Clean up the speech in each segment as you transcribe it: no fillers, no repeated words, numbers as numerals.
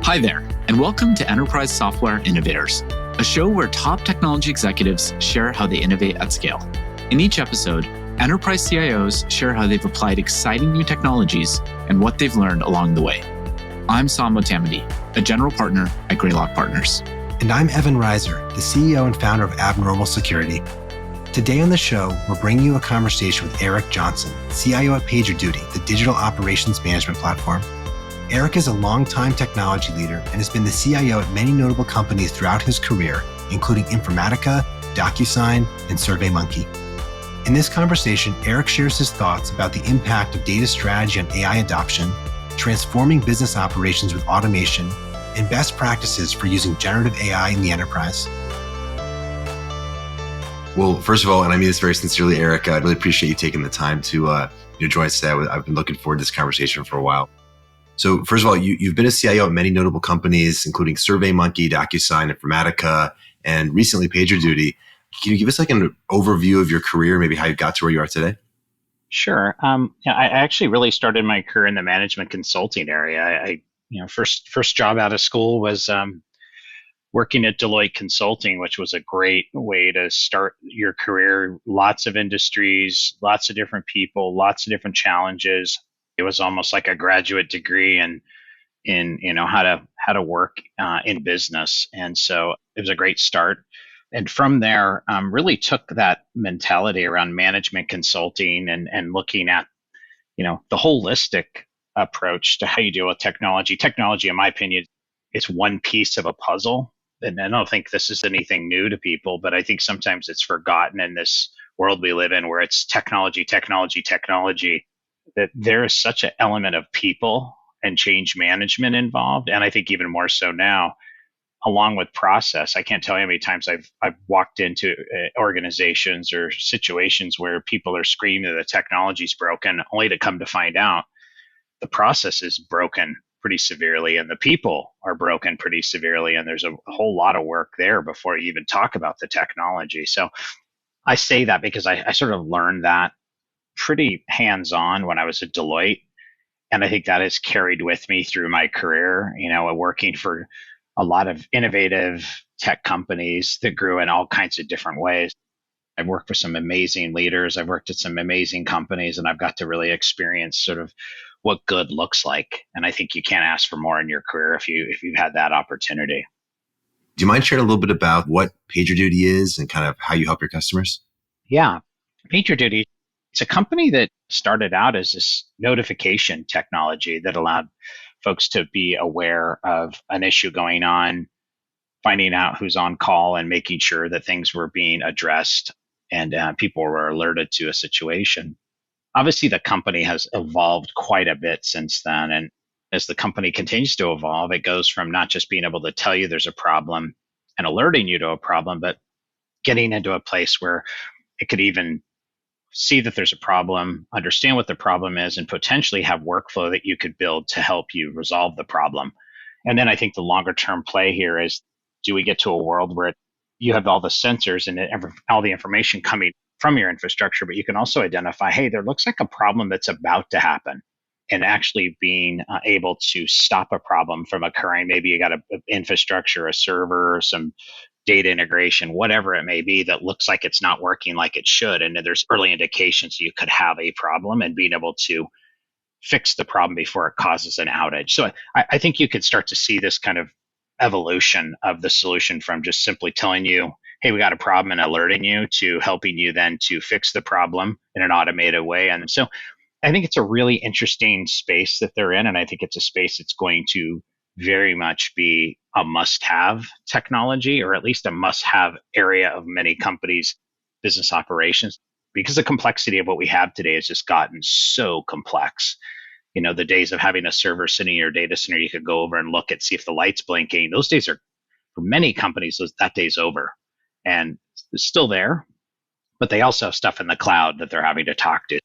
Hi there, and welcome to Enterprise Software Innovators, a show where top technology executives share how they innovate at scale. In each episode, enterprise CIOs share how they've applied exciting new technologies and what they've learned along the way. I'm Saam Motamedi, a general partner at Greylock Partners. And I'm Evan Reiser, the CEO and founder of Abnormal Security. Today on the show, we're bringing you a conversation with Eric Johnson, CIO at PagerDuty, the digital operations management platform. Eric is a longtime technology leader and has been the CIO at many notable companies throughout his career, including Informatica, DocuSign, and SurveyMonkey. In this conversation, Eric shares his thoughts about the impact of data strategy on AI adoption, transforming business operations with automation, and best practices for using generative AI in the enterprise. Well, first of all, and I mean this very sincerely, Eric, I really appreciate you taking the time to join us today. I've been looking forward to this conversation for a while. So first of all, you've been a CIO at many notable companies, including SurveyMonkey, DocuSign, Informatica, and recently PagerDuty. Can you give us like an overview of your career, maybe how you got to where you are today? Sure. I actually really started my career in the management consulting area. First job out of school was working at Deloitte Consulting, which was a great way to start your career. Lots of industries, lots of different people, lots of different challenges. It was almost like a graduate degree in how to work in business, and so it was a great start. And from there, really took that mentality around management consulting and looking at the holistic approach to how you deal with technology. Technology, in my opinion, it's one piece of a puzzle, and I don't think this is anything new to people, but I think sometimes it's forgotten in this world we live in, where it's technology, that there is such an element of people and change management involved. And I think even more so now, along with process. I can't tell you how many times I've walked into organizations or situations where people are screaming that the technology's broken, only to come to find out the process is broken pretty severely and the people are broken pretty severely. And there's a whole lot of work there before you even talk about the technology. So I say that because I sort of learned that pretty hands-on when I was at Deloitte. And I think that has carried with me through my career, working for a lot of innovative tech companies that grew in all kinds of different ways. I've worked with some amazing leaders. I've worked at some amazing companies, and I've got to really experience sort of what good looks like. And I think you can't ask for more in your career if you've had that opportunity. Do you mind sharing a little bit about what PagerDuty is and kind of how you help your customers? Yeah, PagerDuty. It's a company that started out as this notification technology that allowed folks to be aware of an issue going on, finding out who's on call and making sure that things were being addressed and people were alerted to a situation. Obviously, the company has evolved quite a bit since then. And as the company continues to evolve, it goes from not just being able to tell you there's a problem and alerting you to a problem, but getting into a place where it could even see that there's a problem, understand what the problem is, and potentially have workflow that you could build to help you resolve the problem. And then I think the longer term play here is, do we get to a world where you have all the sensors and all the information coming from your infrastructure, but you can also identify, hey, there looks like a problem that's about to happen, and actually being able to stop a problem from occurring. Maybe you got an infrastructure, a server, some data integration, whatever it may be, that looks like it's not working like it should. And there's early indications you could have a problem, and being able to fix the problem before it causes an outage. So I think you could start to see this kind of evolution of the solution from just simply telling you, hey, we got a problem, and alerting you, to helping you then to fix the problem in an automated way. And so I think it's a really interesting space that they're in. And I think it's a space that's going to very much be a must-have technology, or at least a must-have area of many companies' business operations, because the complexity of what we have today has just gotten so complex. The days of having a server sitting in your data center, you could go over and look at, see if the light's blinking. Those days are, for many companies, that day's over. And it's still there, but they also have stuff in the cloud that they're having to talk to.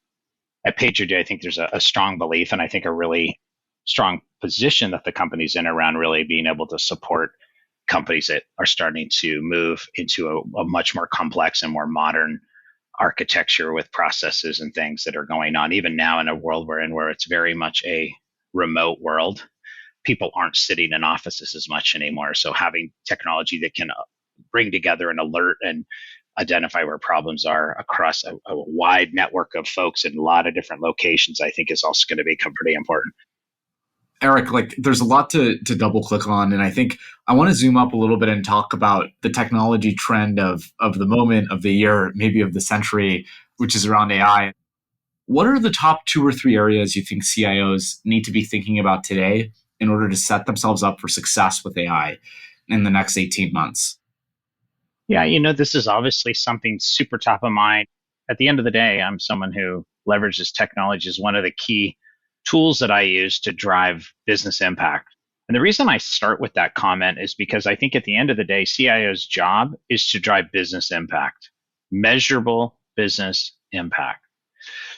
At PagerDuty, I think there's a strong belief, and I think a really strong position that the company's in around really being able to support companies that are starting to move into a much more complex and more modern architecture with processes and things that are going on, even now in a world we're in, where it's very much a remote world. people aren't sitting in offices as much anymore. So having technology that can bring together an alert and identify where problems are across a wide network of folks in a lot of different locations, I think is also going to become pretty important. Eric, there's a lot to double click on. And I think I want to zoom up a little bit and talk about the technology trend of the moment, of the year, maybe of the century, which is around AI. What are the top 2 or 3 areas you think CIOs need to be thinking about today in order to set themselves up for success with AI in the next 18 months? Yeah, this is obviously something super top of mind. At the end of the day, I'm someone who leverages technology as one of the key tools that I use to drive business impact. And the reason I start with that comment is because I think at the end of the day, CIO's job is to drive business impact, measurable business impact.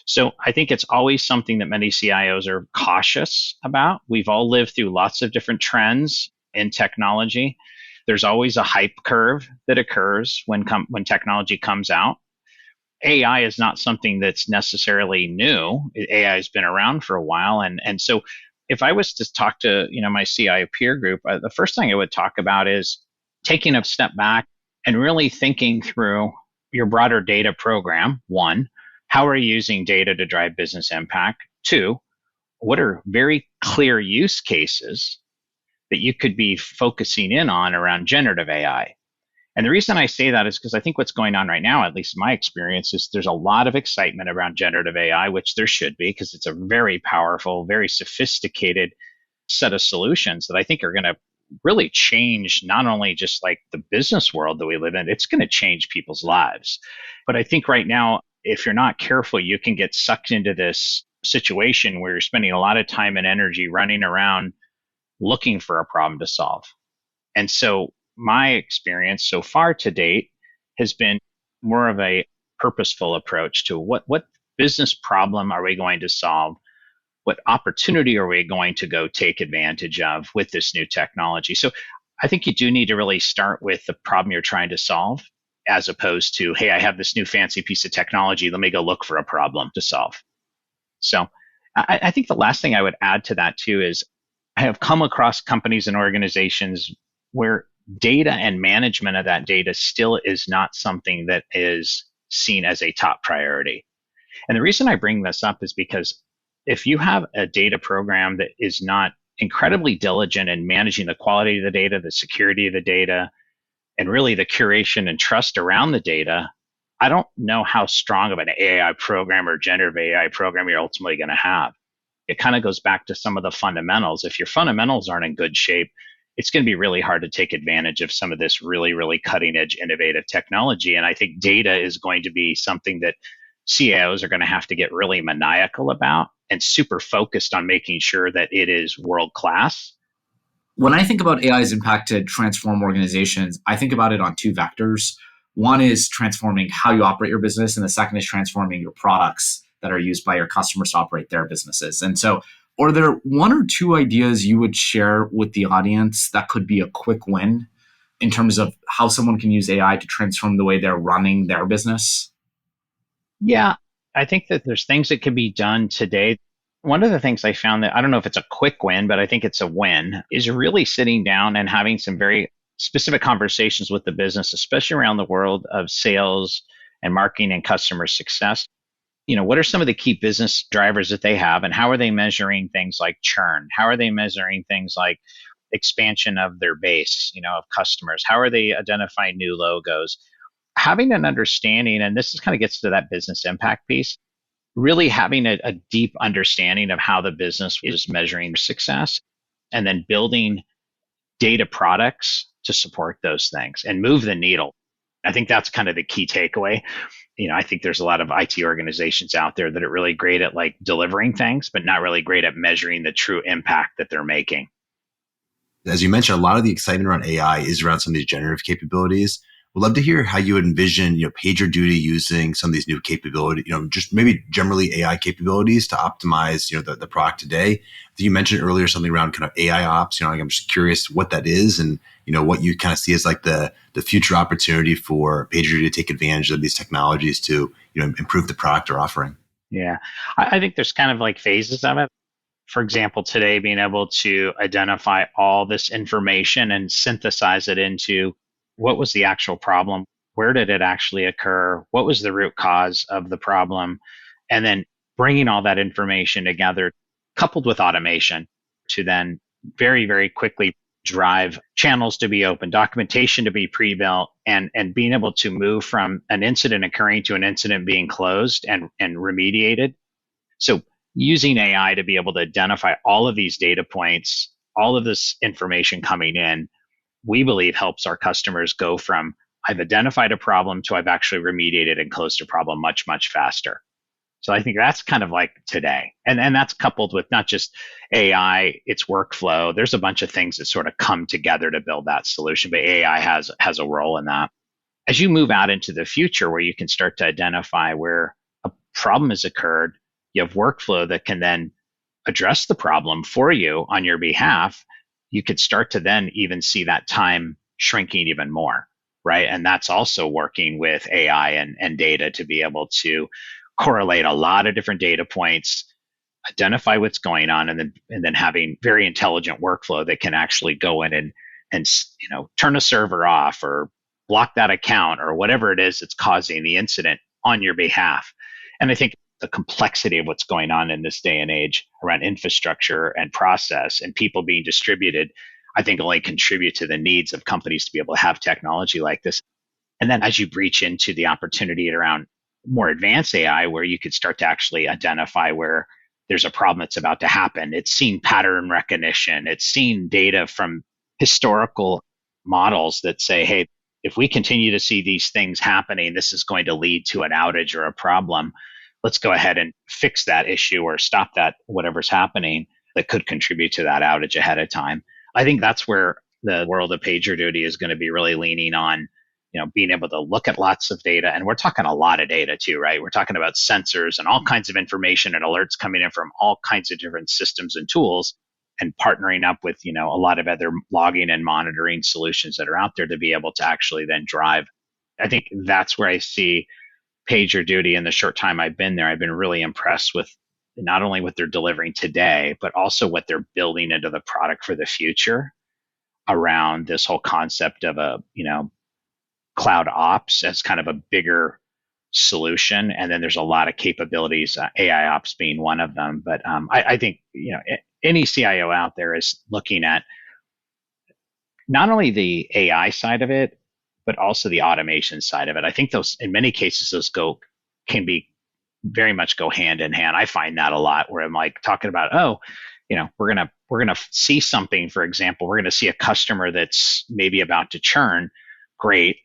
So I think it's always something that many CIOs are cautious about. We've all lived through lots of different trends in technology. There's always a hype curve that occurs when technology comes out. AI is not something that's necessarily new. AI has been around for a while. And so if I was to talk to my CIO peer group, the first thing I would talk about is taking a step back and really thinking through your broader data program. 1, how are you using data to drive business impact? 2, what are very clear use cases that you could be focusing in on around generative AI? And the reason I say that is because I think what's going on right now, at least in my experience, is there's a lot of excitement around generative AI, which there should be, because it's a very powerful, very sophisticated set of solutions that I think are going to really change not only just the business world that we live in, it's going to change people's lives. But I think right now, if you're not careful, you can get sucked into this situation where you're spending a lot of time and energy running around looking for a problem to solve. And so my experience so far to date has been more of a purposeful approach to what business problem are we going to solve? What opportunity are we going to go take advantage of with this new technology? So I think you do need to really start with the problem you're trying to solve, as opposed to, hey, I have this new fancy piece of technology. Let me go look for a problem to solve. So I think the last thing I would add to that too is I have come across companies and organizations where data and management of that data still is not something that is seen as a top priority. And the reason I bring this up is because if you have a data program that is not incredibly diligent in managing the quality of the data, the security of the data, and really the curation and trust around the data, I don't know how strong of an AI program or generative AI program you're ultimately going to have. It kind of goes back to some of the fundamentals. If your fundamentals aren't in good shape, it's going to be really hard to take advantage of some of this really, really cutting edge innovative technology. And I think data is going to be something that CIOs are going to have to get really maniacal about and super focused on making sure that it is world class. When I think about AI's impact to transform organizations, I think about it on 2 vectors. One is transforming how you operate your business, and the second is transforming your products that are used by your customers to operate their businesses. And so, are there 1 or 2 ideas you would share with the audience that could be a quick win in terms of how someone can use AI to transform the way they're running their business? Yeah, I think that there's things that can be done today. One of the things I found that I don't know if it's a quick win, but I think it's a win, is really sitting down and having some very specific conversations with the business, especially around the world of sales and marketing and customer success. What are some of the key business drivers that they have, and how are they measuring things like churn? How are they measuring things like expansion of their base, of customers? How are they identifying new logos? Having an understanding, and this kind of gets to that business impact piece, really having a deep understanding of how the business is measuring success, and then building data products to support those things and move the needle. I think that's kind of the key takeaway. I think there's a lot of IT organizations out there that are really great at delivering things, but not really great at measuring the true impact that they're making. As you mentioned, a lot of the excitement around AI is around some of these generative capabilities. We'd love to hear how you would envision, PagerDuty using some of these new capabilities, just maybe generally AI capabilities to optimize, the product today. You mentioned earlier something around kind of AI ops. I'm just curious what that is, and what you kind of see as the future opportunity for PagerDuty to take advantage of these technologies to improve the product or offering. Yeah, I think there's kind of phases of it. for example, today being able to identify all this information and synthesize it into what was the actual problem? Where did it actually occur? What was the root cause of the problem? And then bringing all that information together, coupled with automation, to then very, very quickly drive channels to be open, documentation to be pre-built, and being able to move from an incident occurring to an incident being closed and remediated. So using AI to be able to identify all of these data points, all of this information coming in, we believe helps our customers go from I've identified a problem to I've actually remediated and closed a problem much, much faster. So I think that's kind of like today. And that's coupled with not just AI, it's workflow. There's a bunch of things that sort of come together to build that solution, but AI has a role in that. As you move out into the future where you can start to identify where a problem has occurred, you have workflow that can then address the problem for you on your behalf. You could start to then even see that time shrinking even more, right? And that's also working with AI and data to be able to correlate a lot of different data points, identify what's going on, and then having very intelligent workflow that can actually go in and turn a server off or block that account or whatever it is that's causing the incident on your behalf. And I think the complexity of what's going on in this day and age around infrastructure and process and people being distributed, I think only contribute to the needs of companies to be able to have technology like this. And then as you breach into the opportunity around more advanced AI, where you could start to actually identify where there's a problem that's about to happen. It's seen pattern recognition. It's seen data from historical models that say, hey, if we continue to see these things happening, this is going to lead to an outage or a problem. Let's go ahead and fix that issue or stop that, whatever's happening that could contribute to that outage ahead of time. I think that's where the world of PagerDuty is going to be really leaning on, being able to look at lots of data. And we're talking a lot of data too, right? We're talking about sensors and all kinds of information and alerts coming in from all kinds of different systems and tools, and partnering up with, a lot of other logging and monitoring solutions that are out there to be able to actually then drive. I think that's where I see PagerDuty in the short time I've been there. I've been really impressed with not only what they're delivering today, but also what they're building into the product for the future around this whole concept of cloud ops as kind of a bigger solution. And then there's a lot of capabilities, AI ops being one of them. But I think, any CIO out there is looking at not only the AI side of it, but also the automation side of it. I think those, in many cases, those can be very much go hand in hand. I find that a lot where I'm like talking about, we're gonna see something. For example, we're gonna see a customer that's maybe about to churn. Great.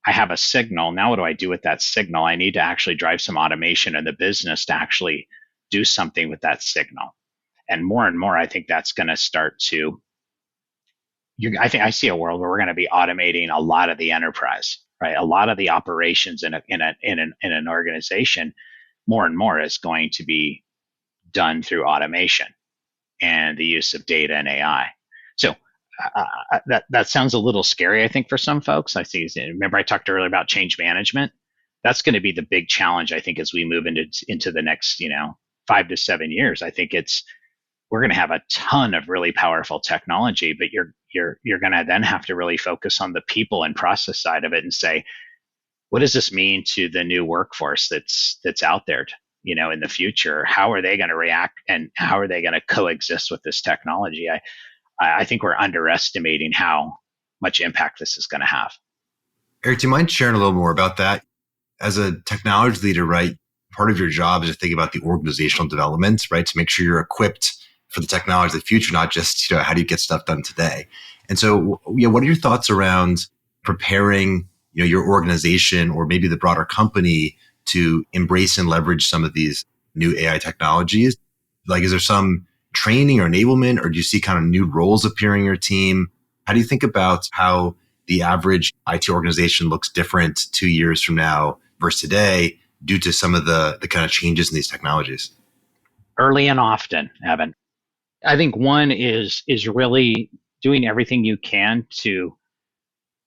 I have a signal. Now what do I do with that signal? I need to actually drive some automation in the business to actually do something with that signal. And more, I think that's going to start to, I think I see a world where we're going to be automating a lot of the enterprise, right? A lot of the operations in an organization, more and more is going to be done through automation and the use of data and AI. So that sounds a little scary, I think, for some folks. Remember I talked earlier about change management. That's going to be the big challenge, I think, as we move into the next 5 to 7 years. I think we're going to have a ton of really powerful technology, but you're going to then have to really focus on the people and process side of it and say, what does this mean to the new workforce that's out there, in the future? How are they going to react, and how are they going to coexist with this technology? I think we're underestimating how much impact this is going to have. Eric, do you mind sharing a little more about that? As a technology leader, right, part of your job is to think about the organizational development, right, to make sure you're equipped for the technology of the future, not just, how do you get stuff done today? And so, what are your thoughts around preparing, your organization or maybe the broader company to embrace and leverage some of these new AI technologies? Like, is there some training or enablement, or do you see kind of new roles appearing in your team? How do you think about how the average IT organization looks different 2 years from now versus today due to some of the kind of changes in these technologies? Early and often, Evan. I think one is really doing everything you can to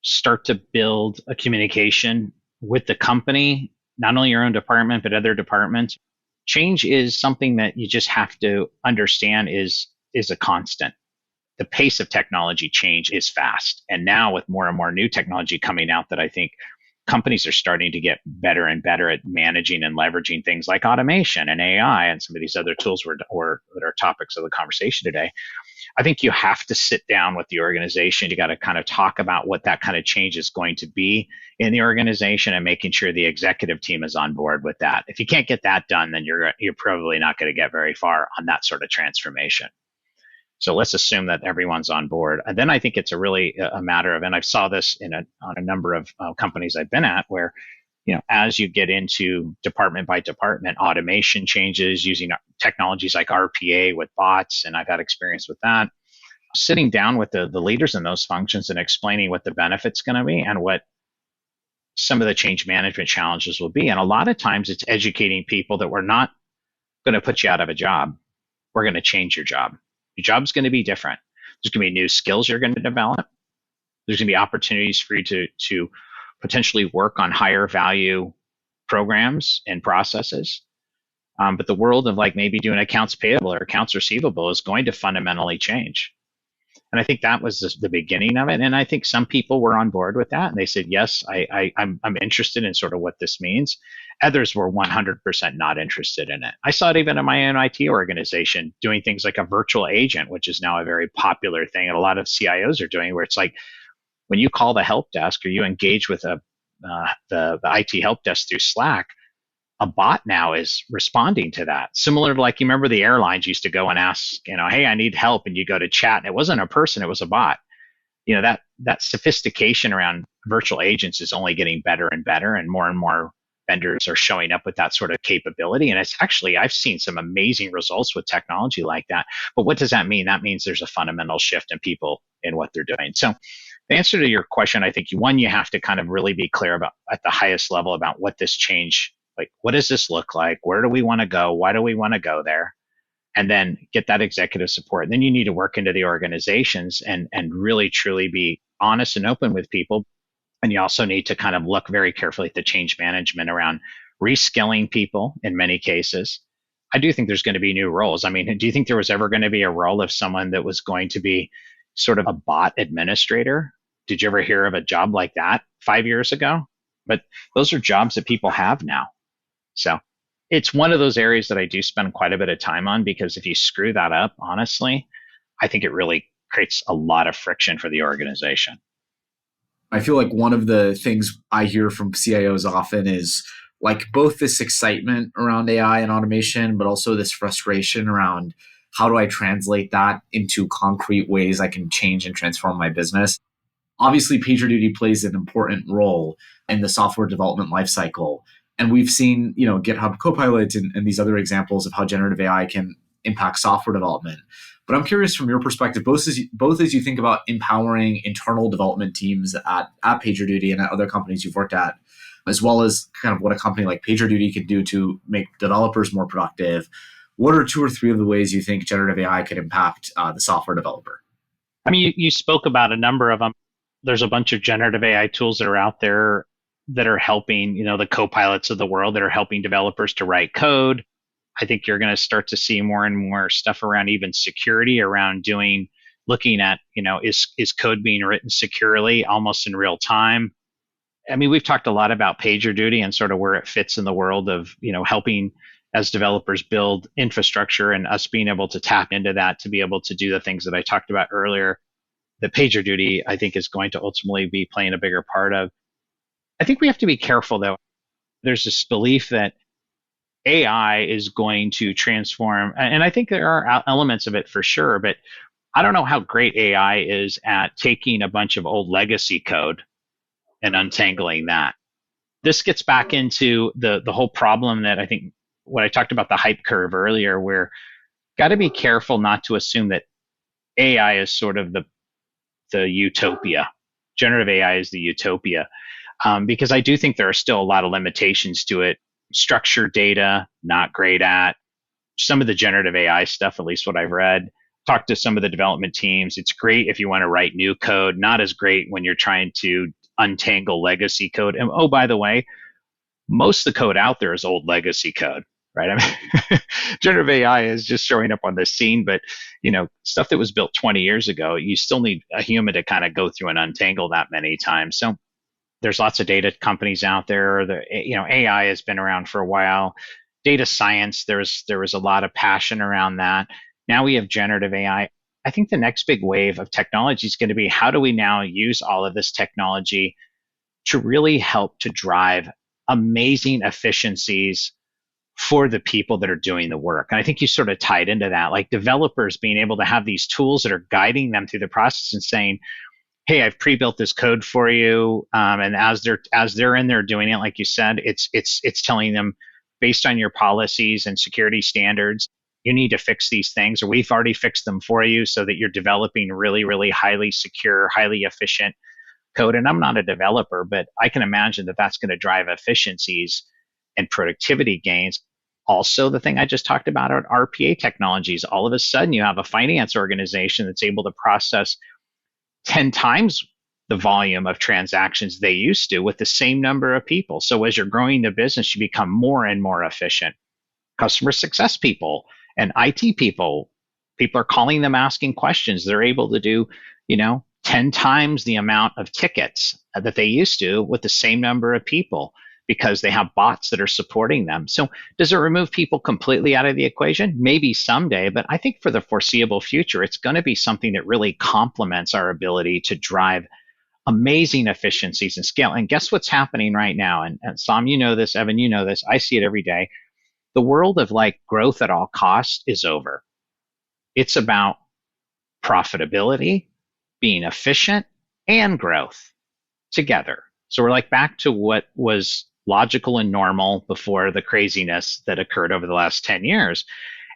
start to build a communication with the company, not only your own department, but other departments, change is something that you just have to understand is a constant. The pace of technology change is fast. And now with more and more new technology coming out that I think companies are starting to get better and better at managing and leveraging things like automation and AI and some of these other tools that are topics of the conversation today. I think you have to sit down with the organization. You got to kind of talk about what that kind of change is going to be in the organization and making sure the executive team is on board with that. If you can't get that done, then you're probably not going to get very far on that sort of transformation. So let's assume that everyone's on board. And then I think it's a matter of, and I saw this on a number of companies I've been at where, as you get into department by department, automation changes using technologies like RPA with bots, and I've had experience with that. Sitting down with the leaders in those functions and explaining what the benefit's going to be and what some of the change management challenges will be. And a lot of times it's educating people that we're not going to put you out of a job. We're going to change your job. Your job's going to be different. There's going to be new skills you're going to develop. There's going to be opportunities for you to potentially work on higher value programs and processes. But the world of like maybe doing accounts payable or accounts receivable is going to fundamentally change. And I think that was the beginning of it. And I think some people were on board with that. And they said, yes, I'm interested in sort of what this means. Others were 100% not interested in it. I saw it even in my own IT organization doing things like a virtual agent, which is now a very popular thing. And a lot of CIOs are doing where it's like when you call the help desk or you engage with the IT help desk through Slack, a bot now is responding to that. Similar to like, you remember the airlines used to go and ask, hey, I need help. And you go to chat and it wasn't a person, it was a bot. That sophistication around virtual agents is only getting better and better, and more vendors are showing up with that sort of capability. And it's actually, I've seen some amazing results with technology like that. But what does that mean? That means there's a fundamental shift in people in what they're doing. So the answer to your question, I think one, you have to kind of really be clear about at the highest level about what this change, like, what does this look like? Where do we want to go? Why do we want to go there? And then get that executive support. And then you need to work into the organizations and really truly be honest and open with people. And you also need to kind of look very carefully at the change management around reskilling people in many cases. I do think there's going to be new roles. I mean, do you think there was ever going to be a role of someone that was going to be sort of a bot administrator? Did you ever hear of a job like that 5 years ago? But those are jobs that people have now. So it's one of those areas that I do spend quite a bit of time on, because if you screw that up, honestly, I think it really creates a lot of friction for the organization. I feel like one of the things I hear from CIOs often is like both this excitement around AI and automation, but also this frustration around how do I translate that into concrete ways I can change and transform my business. Obviously, PagerDuty plays an important role in the software development lifecycle. And we've seen, GitHub Copilot and these other examples of how generative AI can impact software development. But I'm curious from your perspective, both as you think about empowering internal development teams at PagerDuty and at other companies you've worked at, as well as kind of what a company like PagerDuty can do to make developers more productive. What are 2 or 3 of the ways you think generative AI could impact the software developer? I mean, you spoke about a number of them. There's a bunch of generative AI tools that are out there that are helping, the co-pilots of the world that are helping developers to write code. I think you're going to start to see more and more stuff around even security, around looking at, is code being written securely almost in real time? I mean, we've talked a lot about PagerDuty and sort of where it fits in the world of, helping as developers build infrastructure and us being able to tap into that to be able to do the things that I talked about earlier that PagerDuty, I think, is going to ultimately be playing a bigger part of. I think we have to be careful, though. There's this belief that AI is going to transform, and I think there are elements of it for sure, but I don't know how great AI is at taking a bunch of old legacy code and untangling that. This gets back into the whole problem that I think what I talked about, the hype curve earlier, where got to be careful not to assume that AI is sort of the utopia. Generative AI is the utopia. Because I do think there are still a lot of limitations to it. Structured data, not great at. Some of the generative AI stuff, at least what I've read, talked to some of the development teams. It's great if you want to write new code, not as great when you're trying to untangle legacy code. And oh, by the way, most of the code out there is old legacy code, right? I mean, generative AI is just showing up on the scene, but stuff that was built 20 years ago, you still need a human to kind of go through and untangle that many times. So there's lots of data companies out there. AI has been around for a while. Data science, there was a lot of passion around that. Now we have generative AI. I think the next big wave of technology is going to be, how do we now use all of this technology to really help to drive amazing efficiencies for the people that are doing the work? And I think you sort of tied into that, like developers being able to have these tools that are guiding them through the process and saying, hey, I've pre-built this code for you. And as they're in there doing it, like you said, it's telling them, based on your policies and security standards, you need to fix these things, or we've already fixed them for you, so that you're developing really, really highly secure, highly efficient code. And I'm not a developer, but I can imagine that that's going to drive efficiencies and productivity gains. Also, the thing I just talked about are RPA technologies. All of a sudden, you have a finance organization that's able to process 10 times the volume of transactions they used to with the same number of people. So as you're growing the business, you become more and more efficient. Customer success people and IT people are calling them, asking questions. They're able to do, 10 times the amount of tickets that they used to with the same number of people, because they have bots that are supporting them. So does it remove people completely out of the equation? Maybe someday, but I think for the foreseeable future, it's going to be something that really complements our ability to drive amazing efficiencies and scale. And guess what's happening right now? And Saam, you know this, Evan, you know this, I see it every day. The world of like growth at all costs is over. It's about profitability, being efficient, and growth together. So we're like back to what was logical and normal before the craziness that occurred over the last 10 years.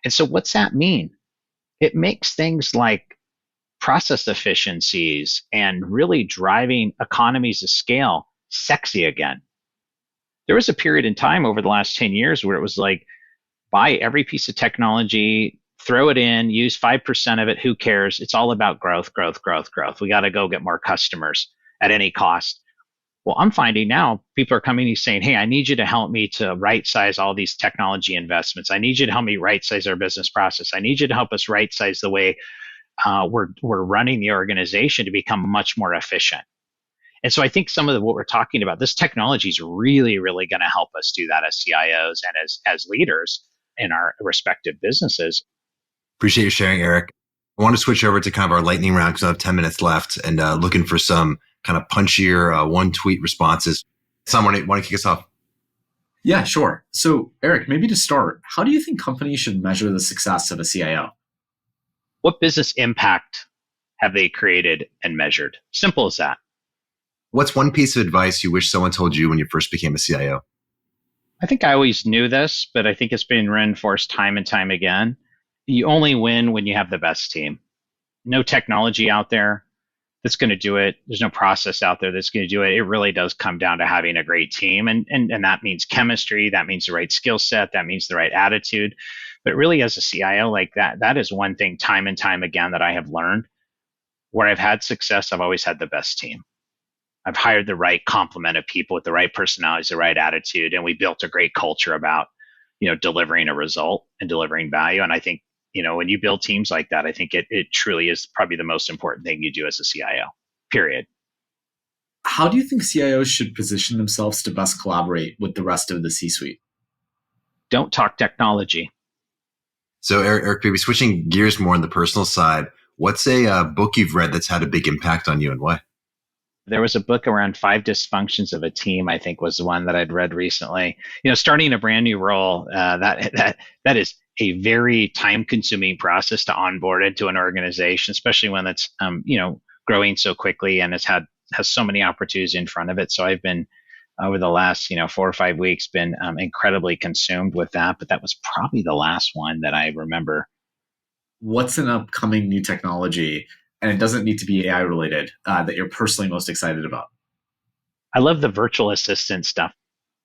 And so what's that mean? It makes things like process efficiencies and really driving economies of scale sexy again. There was a period in time over the last 10 years where it was like, buy every piece of technology, throw it in, use 5% of it, who cares? It's all about growth, growth, growth, growth. We got to go get more customers at any cost. Well, I'm finding now people are coming and saying, hey, I need you to help me to right size all these technology investments. I need you to help me right size our business process. I need you to help us right size the way we're running the organization to become much more efficient. And so I think some of what we're talking about, this technology is really, really going to help us do that as CIOs and as leaders in our respective businesses. Appreciate you sharing, Eric. I want to switch over to kind of our lightning round because I have 10 minutes left, and looking for some kind of punchier one-tweet responses. Someone want to kick us off? Yeah, sure. So, Eric, maybe to start, how do you think companies should measure the success of a CIO? What business impact have they created and measured? Simple as that. What's one piece of advice you wish someone told you when you first became a CIO? I think I always knew this, but I think it's been reinforced time and time again. You only win when you have the best team. No technology out there that's going to do it. There's no process out there that's going to do it. It really does come down to having a great team. And that means chemistry. That means the right skill set. That means the right attitude. But really, as a CIO, like that is one thing time and time again that I have learned. Where I've had success, I've always had the best team. I've hired the right complement of people with the right personalities, the right attitude, and we built a great culture about, delivering a result and delivering value. And I think, when you build teams like that, I think it truly is probably the most important thing you do as a CIO, period. How do you think CIOs should position themselves to best collaborate with the rest of the C-suite? Don't talk technology. So Eric, maybe switching gears more on the personal side, what's a book you've read that's had a big impact on you and why? There was a book around 5 dysfunctions of a team, I think was the one that I'd read recently. Starting a brand new role, that is a very time-consuming process to onboard into an organization, especially when it's growing so quickly and has so many opportunities in front of it. So I've been over the last 4 or 5 weeks been incredibly consumed with that. But that was probably the last one that I remember. What's an upcoming new technology, and it doesn't need to be AI related, that you're personally most excited about? I love the virtual assistant stuff.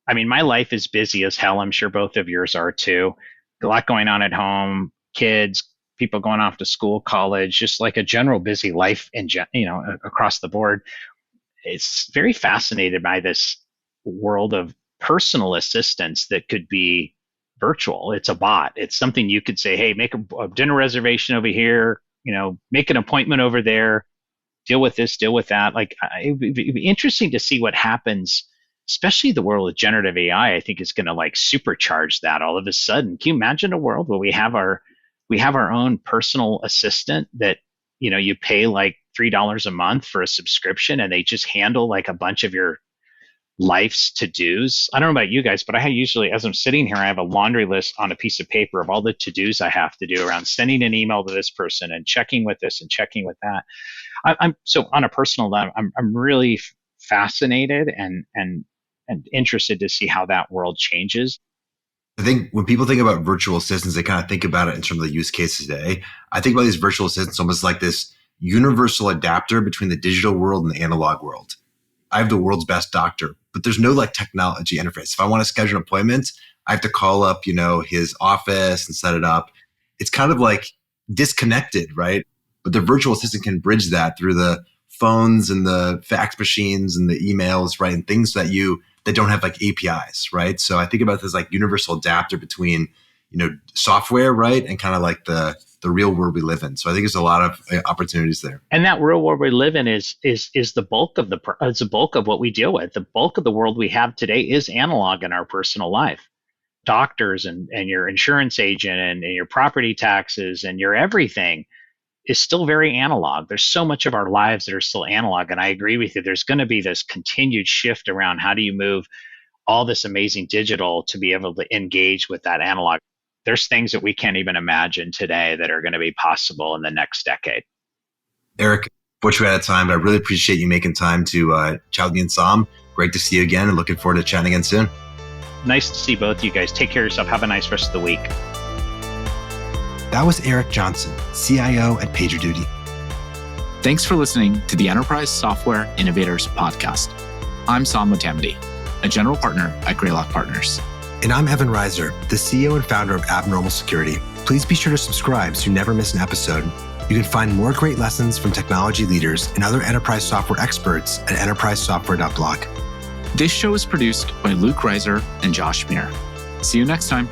I mean, my life is busy as hell. I'm sure both of yours are too. A lot going on at home, kids, people going off to school, college, just like a general busy life across the board. It's very fascinated by this world of personal assistants that could be virtual. It's a bot. It's something you could say, hey, make a dinner reservation over here, make an appointment over there, deal with this, deal with that. Like, it'd be interesting to see what happens, especially the world of generative AI. I think is going to like supercharge that all of a sudden. Can you imagine a world where we have our own personal assistant that, you pay like $3 a month for a subscription and they just handle like a bunch of your life's to-dos? I don't know about you guys, but I usually, as I'm sitting here, I have a laundry list on a piece of paper of all the to-dos I have to do around sending an email to this person and checking with this and checking with that. I'm so on a personal level, I'm really fascinated and interested to see how that world changes. I think when people think about virtual assistants, they kind of think about it in terms of the use cases today. I think about these virtual assistants almost like this universal adapter between the digital world and the analog world. I have the world's best doctor, but there's no like technology interface. If I want to schedule an appointment, I have to call up, his office and set it up. It's kind of like disconnected, right? But the virtual assistant can bridge that through the phones and the fax machines and the emails, right? And things that don't have like APIs, right? So I think about this like universal adapter between, software, right? And kind of like the real world we live in. So I think there's a lot of opportunities there. And that real world we live in is the bulk of what we deal with. The bulk of the world we have today is analog in our personal life. Doctors and your insurance agent and your property taxes and your everything is still very analog. There's so much of our lives that are still analog. And I agree with you. There's going to be this continued shift around how do you move all this amazing digital to be able to engage with that analog. There's things that we can't even imagine today that are going to be possible in the next decade. Eric, unfortunately, we're out of time, but I really appreciate you making time to chat with me and Saam. Great to see you again and looking forward to chatting again soon. Nice to see both you guys. Take care of yourself. Have a nice rest of the week. That was Eric Johnson, CIO at PagerDuty. Thanks for listening to the Enterprise Software Innovators podcast. I'm Saam Motamedi, a general partner at Greylock Partners. And I'm Evan Reiser, the CEO and founder of Abnormal Security. Please be sure to subscribe so you never miss an episode. You can find more great lessons from technology leaders and other enterprise software experts at enterprisesoftware.blog. This show is produced by Luke Reiser and Josh Meir. See you next time.